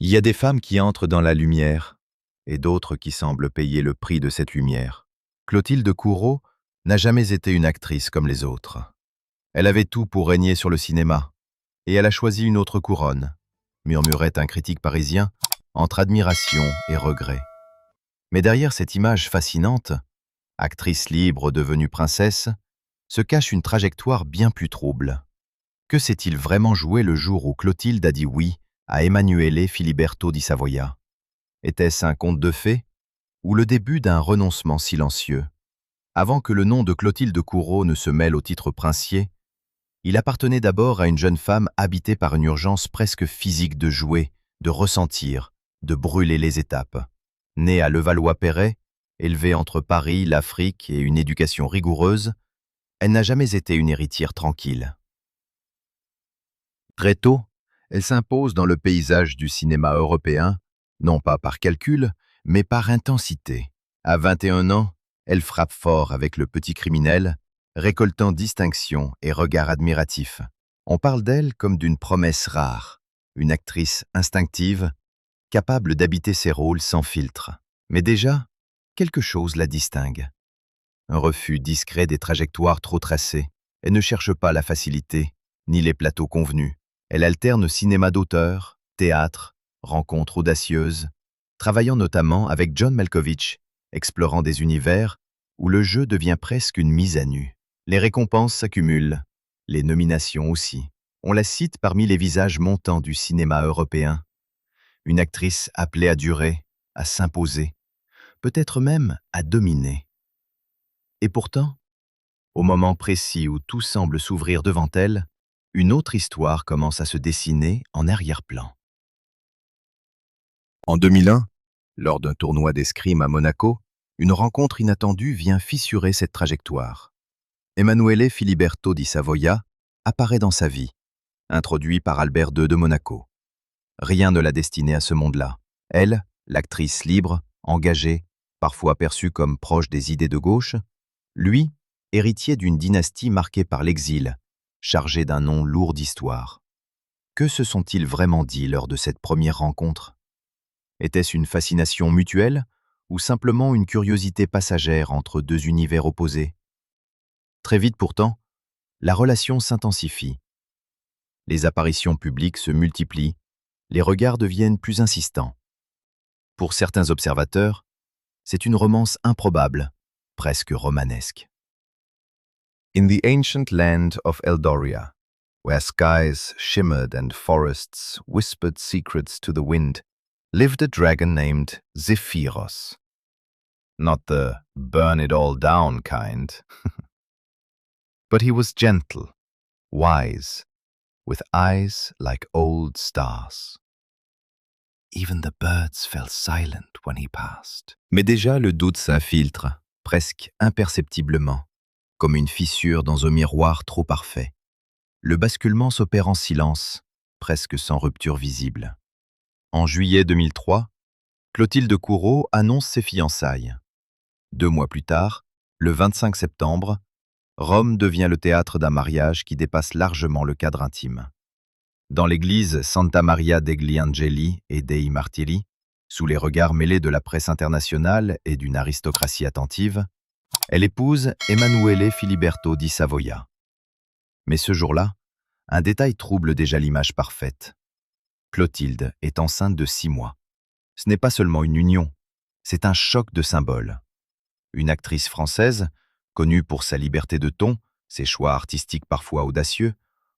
Il y a des femmes qui entrent dans la lumière et d'autres qui semblent payer le prix de cette lumière. Clotilde Courreau n'a jamais été une actrice comme les autres. Elle avait tout pour régner sur le cinéma, et elle a choisi une autre couronne, murmurait un critique parisien, entre admiration et regret. Mais derrière cette image fascinante, actrice libre devenue princesse, se cache une trajectoire bien plus trouble. Que s'est-il vraiment joué le jour où Clotilde a dit oui à Emanuele Filiberto di Savoia? Était-ce un conte de fées ou le début d'un renoncement silencieux? Avant que le nom de Clotilde Courreau ne se mêle au titre princier, il appartenait d'abord à une jeune femme habitée par une urgence presque physique de jouer, de ressentir, de brûler les étapes. Née à Levallois-Perret, élevée entre Paris, l'Afrique et une éducation rigoureuse, elle n'a jamais été une héritière tranquille. Très tôt, elle s'impose dans le paysage du cinéma européen, non pas par calcul, mais par intensité. À 21 ans, elle frappe fort avec Le Petit Criminel, récoltant distinction et regard admiratif. On parle d'elle comme d'une promesse rare, une actrice instinctive, capable d'habiter ses rôles sans filtre. Mais déjà, quelque chose la distingue. Un refus discret des trajectoires trop tracées. Elle ne cherche pas la facilité, ni les plateaux convenus. Elle alterne cinéma d'auteur, théâtre, rencontres audacieuses, travaillant notamment avec John Malkovich, explorant des univers où le jeu devient presque une mise à nu. Les récompenses s'accumulent, les nominations aussi. On la cite parmi les visages montants du cinéma européen. Une actrice appelée à durer, à s'imposer, peut-être même à dominer. Et pourtant, au moment précis où tout semble s'ouvrir devant elle, une autre histoire commence à se dessiner en arrière-plan. En 2001, lors d'un tournoi d'escrime à Monaco, une rencontre inattendue vient fissurer cette trajectoire. Emanuele Filiberto di Savoia apparaît dans sa vie, introduit par Albert II de Monaco. Rien ne l'a destinée à ce monde-là. Elle, l'actrice libre, engagée, parfois perçue comme proche des idées de gauche, lui, héritier d'une dynastie marquée par l'exil, chargé d'un nom lourd d'histoire. Que se sont-ils vraiment dit lors de cette première rencontre? Était-ce une fascination mutuelle ou simplement une curiosité passagère entre deux univers opposés? Très vite pourtant, la relation s'intensifie. Les apparitions publiques se multiplient, les regards deviennent plus insistants. Pour certains observateurs, c'est une romance improbable, presque romanesque. In the ancient land of Eldoria, where skies shimmered and forests whispered secrets to the wind, lived a dragon named Zephyros. Not the burn it all down kind, but he was gentle, wise, with eyes like old stars. Even the birds fell silent when he passed. Mais déjà le doute s'infiltre, presque imperceptiblement, comme une fissure dans un miroir trop parfait. Le basculement s'opère en silence, presque sans rupture visible. En juillet 2003, Clotilde Courreau annonce ses fiançailles. 2 mois plus tard, le 25 septembre, Rome devient le théâtre d'un mariage qui dépasse largement le cadre intime. Dans l'église Santa Maria degli Angeli e dei Martiri, sous les regards mêlés de la presse internationale et d'une aristocratie attentive, elle épouse Emanuele Filiberto di Savoia. Mais ce jour-là, un détail trouble déjà l'image parfaite. Clotilde est enceinte de 6 mois. Ce n'est pas seulement une union, c'est un choc de symboles. Une actrice française, connue pour sa liberté de ton, ses choix artistiques parfois audacieux,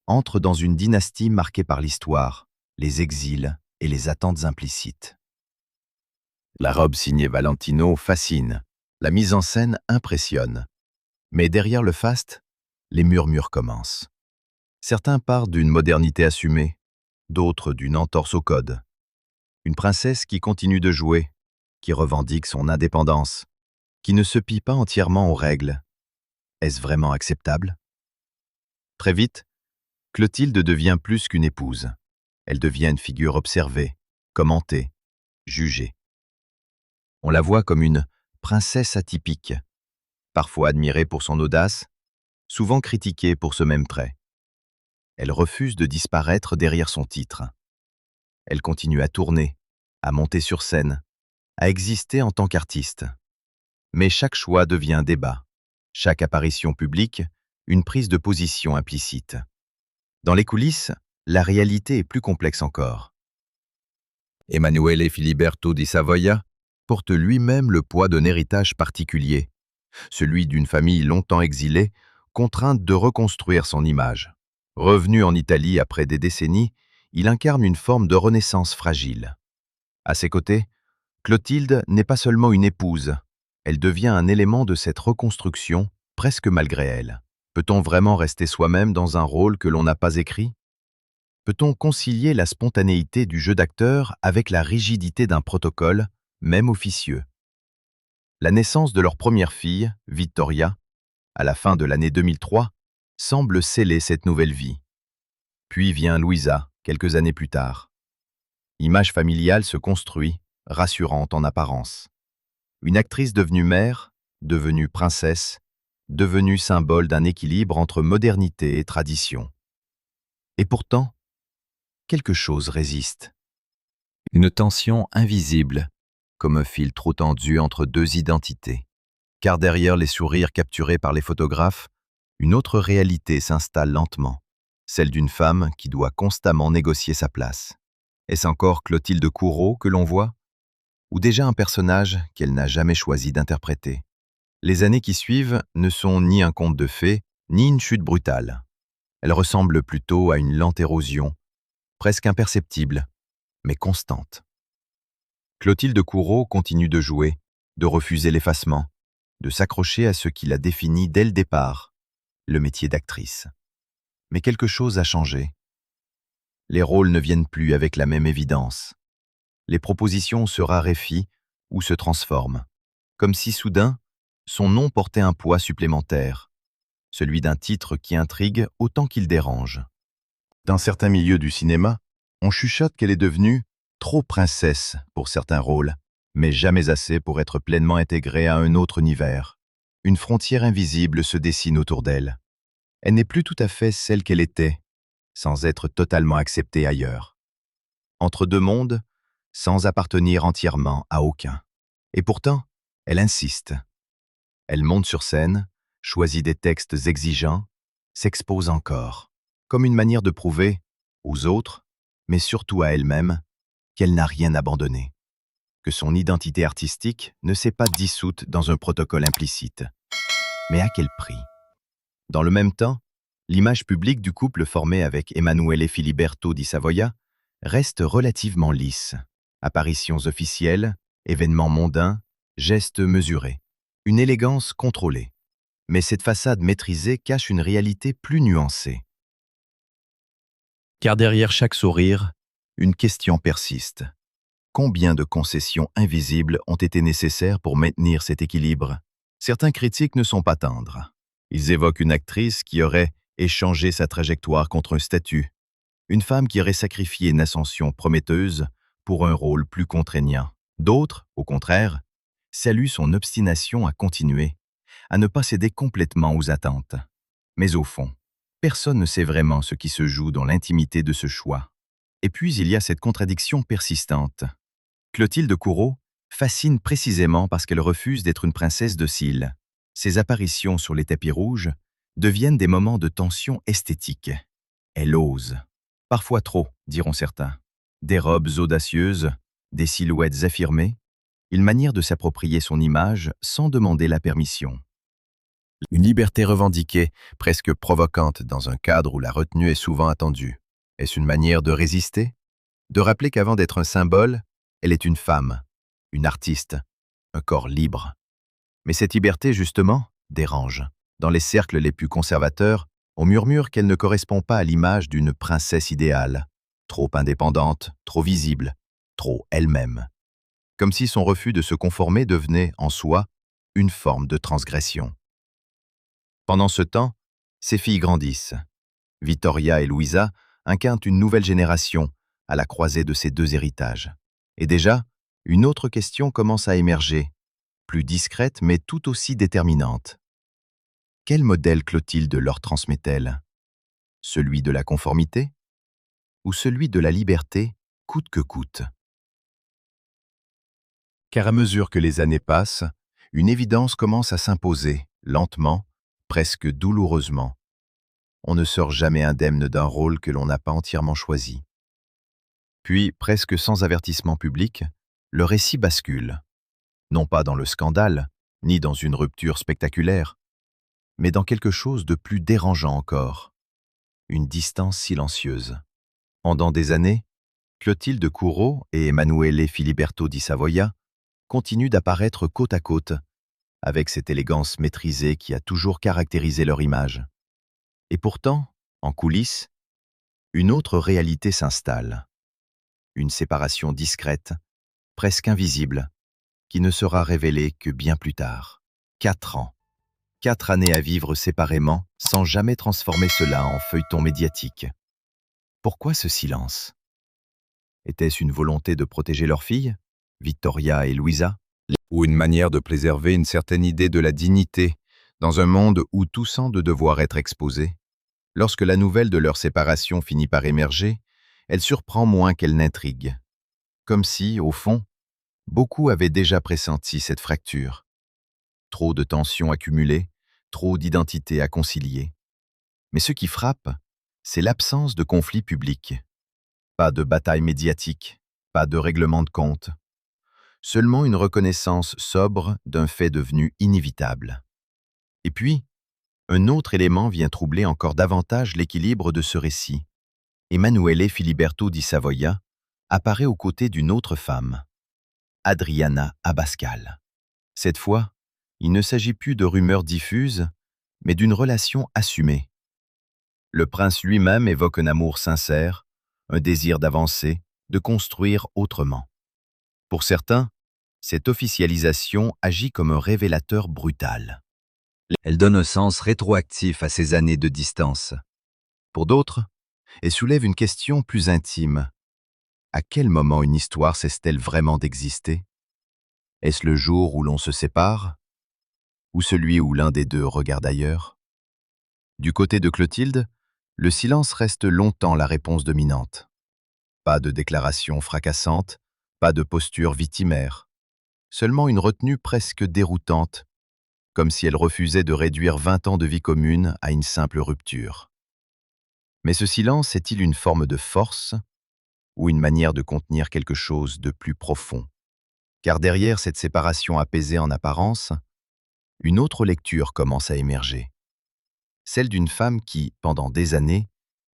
entre dans une dynastie marquée par l'histoire, les exils et les attentes implicites. La robe signée Valentino fascine, la mise en scène impressionne. Mais derrière le faste, les murmures commencent. Certains partent d'une modernité assumée, d'autres d'une entorse au code. Une princesse qui continue de jouer, qui revendique son indépendance, qui ne se plie pas entièrement aux règles. Est-ce vraiment acceptable? Très vite, Clotilde devient plus qu'une épouse. Elle devient une figure observée, commentée, jugée. On la voit comme une princesse atypique, parfois admirée pour son audace, souvent critiquée pour ce même trait. Elle refuse de disparaître derrière son titre. Elle continue à tourner, à monter sur scène, à exister en tant qu'artiste. Mais chaque choix devient un débat. Chaque apparition publique, une prise de position implicite. Dans les coulisses, la réalité est plus complexe encore. Emanuele Filiberto di Savoia porte lui-même le poids d'un héritage particulier, celui d'une famille longtemps exilée, contrainte de reconstruire son image. Revenu en Italie après des décennies, il incarne une forme de renaissance fragile. À ses côtés, Clotilde n'est pas seulement une épouse, elle devient un élément de cette reconstruction, presque malgré elle. Peut-on vraiment rester soi-même dans un rôle que l'on n'a pas écrit? Peut-on concilier la spontanéité du jeu d'acteur avec la rigidité d'un protocole, même officieux? La naissance de leur première fille, Vittoria, à la fin de l'année 2003, semble sceller cette nouvelle vie. Puis vient Luisa, quelques années plus tard. L'image familiale se construit, rassurante en apparence. Une actrice devenue mère, devenue princesse, devenue symbole d'un équilibre entre modernité et tradition. Et pourtant, quelque chose résiste. Une tension invisible, comme un fil trop tendu entre deux identités. Car derrière les sourires capturés par les photographes, une autre réalité s'installe lentement, celle d'une femme qui doit constamment négocier sa place. Est-ce encore Clotilde Courreau que l'on voit? Ou déjà un personnage qu'elle n'a jamais choisi d'interpréter? Les années qui suivent ne sont ni un conte de fées, ni une chute brutale. Elles ressemblent plutôt à une lente érosion, presque imperceptible, mais constante. Clotilde Courreau continue de jouer, de refuser l'effacement, de s'accrocher à ce qui la définit dès le départ, le métier d'actrice. Mais quelque chose a changé. Les rôles ne viennent plus avec la même évidence. Les propositions se raréfient ou se transforment, comme si soudain, son nom portait un poids supplémentaire, celui d'un titre qui intrigue autant qu'il dérange. Dans certains milieux du cinéma, on chuchote qu'elle est devenue trop princesse pour certains rôles, mais jamais assez pour être pleinement intégrée à un autre univers. Une frontière invisible se dessine autour d'elle. Elle n'est plus tout à fait celle qu'elle était, sans être totalement acceptée ailleurs. Entre deux mondes, sans appartenir entièrement à aucun. Et pourtant, elle insiste. Elle monte sur scène, choisit des textes exigeants, s'expose encore, comme une manière de prouver, aux autres, mais surtout à elle-même, qu'elle n'a rien abandonné, que son identité artistique ne s'est pas dissoute dans un protocole implicite. Mais à quel prix? Dans le même temps, l'image publique du couple formé avec Emanuele Filiberto di Savoia reste relativement lisse. Apparitions officielles, événements mondains, gestes mesurés. Une élégance contrôlée. Mais cette façade maîtrisée cache une réalité plus nuancée. Car derrière chaque sourire, une question persiste. Combien de concessions invisibles ont été nécessaires pour maintenir cet équilibre? Certains critiques ne sont pas tendres. Ils évoquent une actrice qui aurait échangé sa trajectoire contre un statut, une femme qui aurait sacrifié une ascension prometteuse pour un rôle plus contraignant. D'autres, au contraire, saluent son obstination à continuer, à ne pas céder complètement aux attentes. Mais au fond, personne ne sait vraiment ce qui se joue dans l'intimité de ce choix. Et puis il y a cette contradiction persistante. Clotilde Courreau fascine précisément parce qu'elle refuse d'être une princesse docile. Ses apparitions sur les tapis rouges deviennent des moments de tension esthétique. Elle ose. Parfois trop, diront certains. Des robes audacieuses, des silhouettes affirmées, une manière de s'approprier son image sans demander la permission. Une liberté revendiquée, presque provocante dans un cadre où la retenue est souvent attendue. Est-ce une manière de résister? De rappeler qu'avant d'être un symbole, elle est une femme, une artiste, un corps libre. Mais cette liberté, justement, dérange. Dans les cercles les plus conservateurs, on murmure qu'elle ne correspond pas à l'image d'une princesse idéale, trop indépendante, trop visible, trop elle-même. Comme si son refus de se conformer devenait, en soi, une forme de transgression. Pendant ce temps, ses filles grandissent. Vittoria et Luisa incarnent une nouvelle génération à la croisée de ces deux héritages. Et déjà, une autre question commence à émerger, plus discrète mais tout aussi déterminante. Quel modèle Clotilde leur transmet-elle? Celui de la conformité? Ou celui de la liberté, coûte que coûte. Car à mesure que les années passent, une évidence commence à s'imposer, lentement, presque douloureusement. On ne sort jamais indemne d'un rôle que l'on n'a pas entièrement choisi. Puis, presque sans avertissement public, le récit bascule. Non pas dans le scandale, ni dans une rupture spectaculaire, mais dans quelque chose de plus dérangeant encore. Une distance silencieuse. Pendant des années, Clotilde Courreau et Emanuele Filiberto di Savoia continuent d'apparaître côte à côte, avec cette élégance maîtrisée qui a toujours caractérisé leur image. Et pourtant, en coulisses, une autre réalité s'installe. Une séparation discrète, presque invisible, qui ne sera révélée que bien plus tard. 4 ans. 4 années à vivre séparément, sans jamais transformer cela en feuilleton médiatique. Pourquoi ce silence? Était-ce une volonté de protéger leurs filles, Victoria et Louisa, ou une manière de préserver une certaine idée de la dignité dans un monde où tout semble devoir être exposé? Lorsque la nouvelle de leur séparation finit par émerger, elle surprend moins qu'elle n'intrigue. Comme si, au fond, beaucoup avaient déjà pressenti cette fracture. Trop de tensions accumulées, trop d'identités à concilier. Mais ce qui frappe, c'est l'absence de conflit public. Pas de bataille médiatique, pas de règlement de compte. Seulement une reconnaissance sobre d'un fait devenu inévitable. Et puis, un autre élément vient troubler encore davantage l'équilibre de ce récit. Emanuele Filiberto di Savoia apparaît aux côtés d'une autre femme, Adriana Abascal. Cette fois, il ne s'agit plus de rumeurs diffuses, mais d'une relation assumée. Le prince lui-même évoque un amour sincère, un désir d'avancer, de construire autrement. Pour certains, cette officialisation agit comme un révélateur brutal. Elle donne un sens rétroactif à ces années de distance. Pour d'autres, elle soulève une question plus intime. À quel moment une histoire cesse-t-elle vraiment d'exister? Est-ce le jour où l'on se sépare? Ou celui où l'un des deux regarde ailleurs? Du côté de Clotilde, le silence reste longtemps la réponse dominante. Pas de déclaration fracassante, pas de posture victimaire. Seulement une retenue presque déroutante, comme si elle refusait de réduire 20 ans de vie commune à une simple rupture. Mais ce silence est-il une forme de force ou une manière de contenir quelque chose de plus profond? Car derrière cette séparation apaisée en apparence, une autre lecture commence à émerger. Celle d'une femme qui, pendant des années,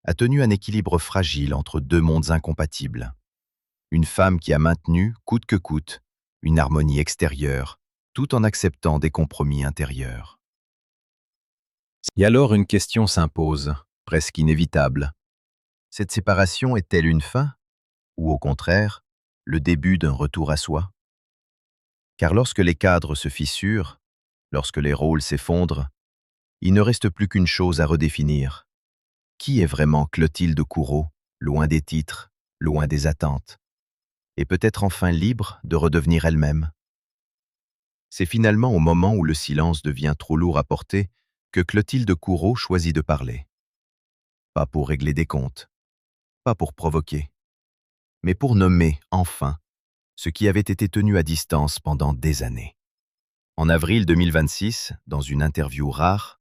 a tenu un équilibre fragile entre deux mondes incompatibles. Une femme qui a maintenu, coûte que coûte, une harmonie extérieure, tout en acceptant des compromis intérieurs. Et alors une question s'impose, presque inévitable. Cette séparation est-elle une fin, ou au contraire, le début d'un retour à soi? Car lorsque les cadres se fissurent, lorsque les rôles s'effondrent, il ne reste plus qu'une chose à redéfinir. Qui est vraiment Clotilde Courreau, loin des titres, loin des attentes, et peut-être enfin libre de redevenir elle-même? C'est finalement au moment où le silence devient trop lourd à porter que Clotilde Courreau choisit de parler. Pas pour régler des comptes, pas pour provoquer, mais pour nommer, enfin, ce qui avait été tenu à distance pendant des années. En avril 2026, dans une interview rare,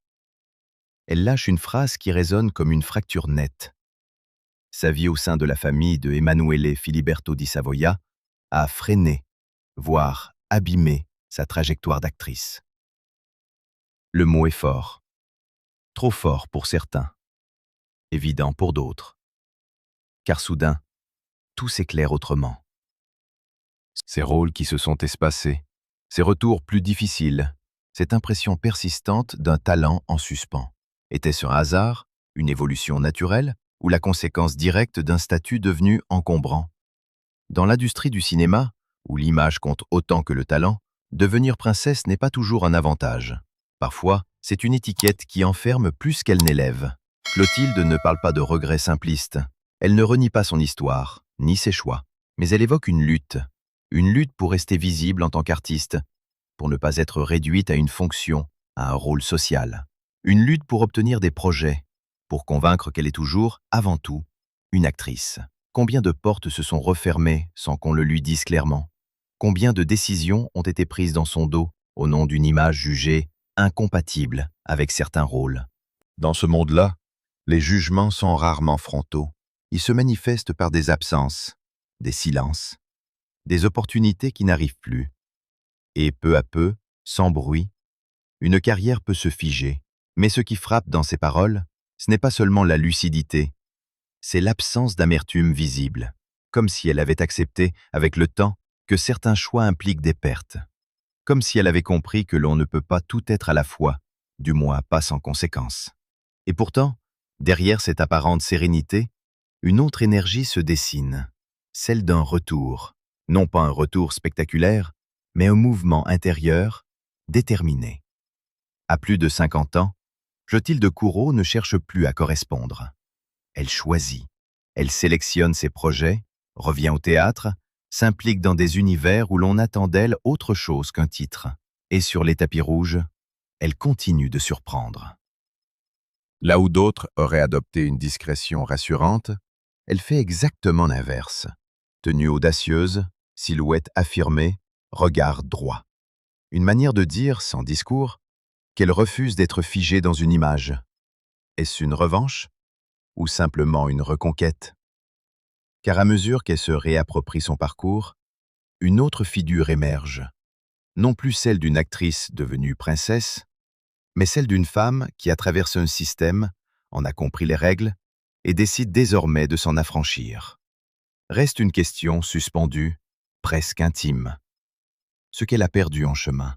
elle lâche une phrase qui résonne comme une fracture nette. Sa vie au sein de la famille de Emanuele Filiberto di Savoia a freiné, voire abîmé, sa trajectoire d'actrice. Le mot est fort. Trop fort pour certains. Évident pour d'autres. Car soudain, tout s'éclaire autrement. Ces rôles qui se sont espacés, ces retours plus difficiles, cette impression persistante d'un talent en suspens. Était-ce un hasard, une évolution naturelle, ou la conséquence directe d'un statut devenu encombrant? Dans l'industrie du cinéma, où l'image compte autant que le talent, devenir princesse n'est pas toujours un avantage. Parfois, c'est une étiquette qui enferme plus qu'elle n'élève. Clotilde ne parle pas de regrets simplistes. Elle ne renie pas son histoire, ni ses choix, mais elle évoque une lutte pour rester visible en tant qu'artiste, pour ne pas être réduite à une fonction, à un rôle social. Une lutte pour obtenir des projets, pour convaincre qu'elle est toujours, avant tout, une actrice. Combien de portes se sont refermées sans qu'on le lui dise clairement? Combien de décisions ont été prises dans son dos au nom d'une image jugée incompatible avec certains rôles? Dans ce monde-là, les jugements sont rarement frontaux. Ils se manifestent par des absences, des silences, des opportunités qui n'arrivent plus. Et peu à peu, sans bruit, une carrière peut se figer. Mais ce qui frappe dans ces paroles, ce n'est pas seulement la lucidité, c'est l'absence d'amertume visible, comme si elle avait accepté, avec le temps, que certains choix impliquent des pertes, comme si elle avait compris que l'on ne peut pas tout être à la fois, du moins pas sans conséquence. Et pourtant, derrière cette apparente sérénité, une autre énergie se dessine, celle d'un retour, non pas un retour spectaculaire, mais un mouvement intérieur, déterminé. À plus de 50 ans, Clotilde Courreau ne cherche plus à correspondre. Elle choisit, elle sélectionne ses projets, revient au théâtre, s'implique dans des univers où l'on attend d'elle autre chose qu'un titre. Et sur les tapis rouges, elle continue de surprendre. Là où d'autres auraient adopté une discrétion rassurante, elle fait exactement l'inverse. Tenue audacieuse, silhouette affirmée, regard droit. Une manière de dire, sans discours, qu'elle refuse d'être figée dans une image. Est-ce une revanche ou simplement une reconquête? Car à mesure qu'elle se réapproprie son parcours, une autre figure émerge, non plus celle d'une actrice devenue princesse, mais celle d'une femme qui a traversé un système, en a compris les règles et décide désormais de s'en affranchir. Reste une question suspendue, presque intime. Ce qu'elle a perdu en chemin.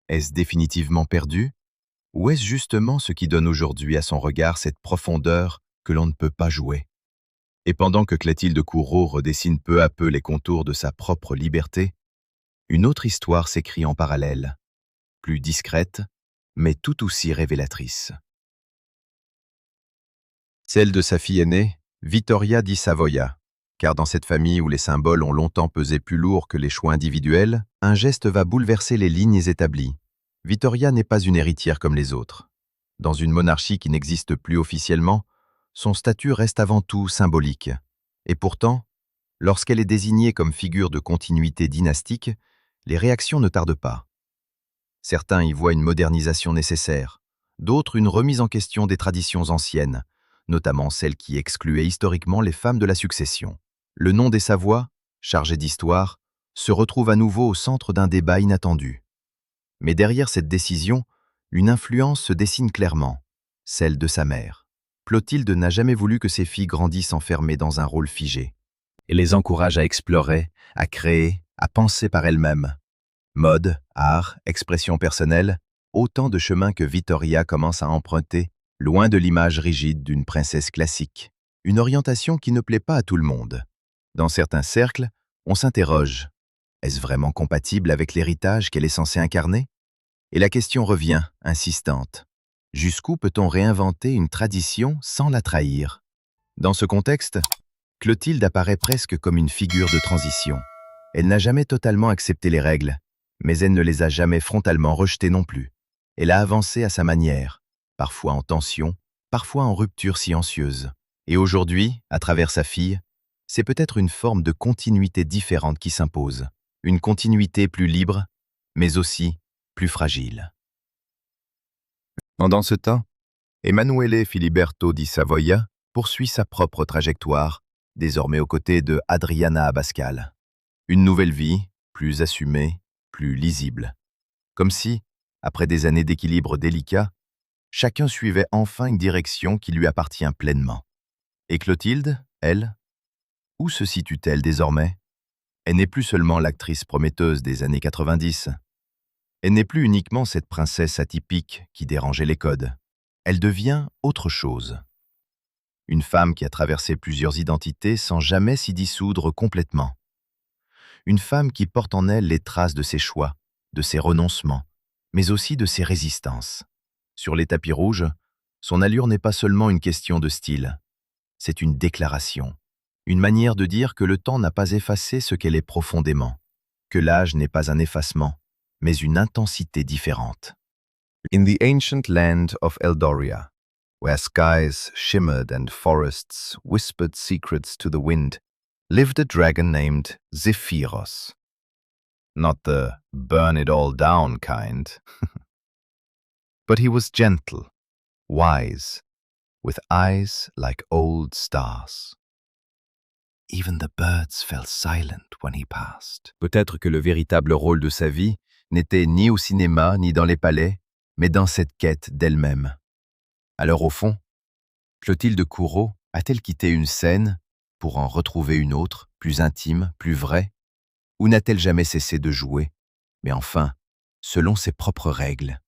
Est-ce définitivement perdu? Ou est-ce justement ce qui donne aujourd'hui à son regard cette profondeur que l'on ne peut pas jouer? Et pendant que Clotilde Courreau redessine peu à peu les contours de sa propre liberté, une autre histoire s'écrit en parallèle, plus discrète, mais tout aussi révélatrice. Celle de sa fille aînée, Vittoria di Savoia, car dans cette famille où les symboles ont longtemps pesé plus lourd que les choix individuels, un geste va bouleverser les lignes établies. Vittoria n'est pas une héritière comme les autres. Dans une monarchie qui n'existe plus officiellement, son statut reste avant tout symbolique. Et pourtant, lorsqu'elle est désignée comme figure de continuité dynastique, les réactions ne tardent pas. Certains y voient une modernisation nécessaire, d'autres une remise en question des traditions anciennes, notamment celles qui excluaient historiquement les femmes de la succession. Le nom des Savoie, chargé d'histoire, se retrouve à nouveau au centre d'un débat inattendu. Mais derrière cette décision, une influence se dessine clairement, celle de sa mère. Clotilde n'a jamais voulu que ses filles grandissent enfermées dans un rôle figé. Elle les encourage à explorer, à créer, à penser par elles-mêmes. Mode, art, expression personnelle, autant de chemins que Vittoria commence à emprunter, loin de l'image rigide d'une princesse classique. Une orientation qui ne plaît pas à tout le monde. Dans certains cercles, on s'interroge. Est-ce vraiment compatible avec l'héritage qu'elle est censée incarner? Et la question revient, insistante. Jusqu'où peut-on réinventer une tradition sans la trahir? Dans ce contexte, Clotilde apparaît presque comme une figure de transition. Elle n'a jamais totalement accepté les règles, mais elle ne les a jamais frontalement rejetées non plus. Elle a avancé à sa manière, parfois en tension, parfois en rupture silencieuse. Et aujourd'hui, à travers sa fille, c'est peut-être une forme de continuité différente qui s'impose. Une continuité plus libre, mais aussi plus fragile. Pendant ce temps, Emanuele Filiberto di Savoia poursuit sa propre trajectoire, désormais aux côtés de Adriana Abascal. Une nouvelle vie, plus assumée, plus lisible. Comme si, après des années d'équilibre délicat, chacun suivait enfin une direction qui lui appartient pleinement. Et Clotilde, elle, où se situe-t-elle désormais? Elle n'est plus seulement l'actrice prometteuse des années 90. Elle n'est plus uniquement cette princesse atypique qui dérangeait les codes. Elle devient autre chose. Une femme qui a traversé plusieurs identités sans jamais s'y dissoudre complètement. Une femme qui porte en elle les traces de ses choix, de ses renoncements, mais aussi de ses résistances. Sur les tapis rouges, son allure n'est pas seulement une question de style. C'est une déclaration. Une manière de dire que le temps n'a pas effacé ce qu'elle est profondément, que l'âge n'est pas un effacement, mais une intensité différente. In the ancient land of Eldoria, where skies shimmered and forests whispered secrets to the wind, lived a dragon named Zephyros. Not the burn it all down kind, but he was gentle, wise, with eyes like old stars. Even the birds fell silent when he passed. Peut-être que le véritable rôle de sa vie n'était ni au cinéma ni dans les palais, mais dans cette quête d'elle-même. Alors au fond, Clotilde Courreau a-t-elle quitté une scène pour en retrouver une autre, plus intime, plus vraie, ou n'a-t-elle jamais cessé de jouer, mais enfin, selon ses propres règles?